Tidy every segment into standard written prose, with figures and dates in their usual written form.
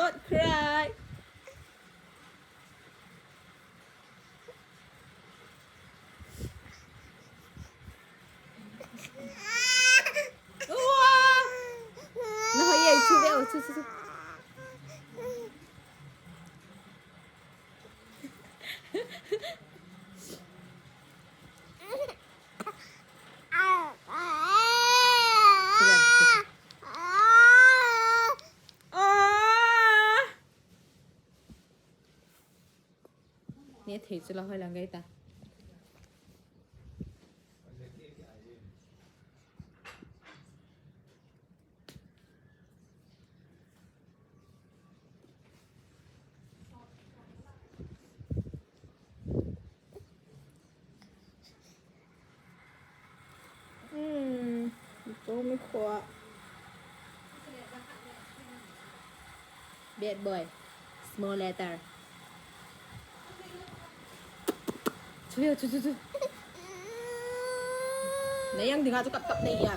don't cry ว้าน้อยใหญ่ชูเดียวชูเนี่ยเทจะเราให้ลังไงตาโตไม่ขวา bad boy small letter ช่วยไหนยังถึงอาจจะกับในอ่ะ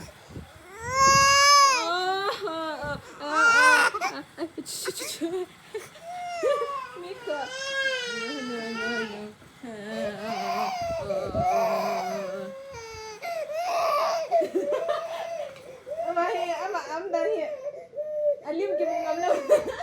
ไม่ขวาI'm done here. I live giving up now.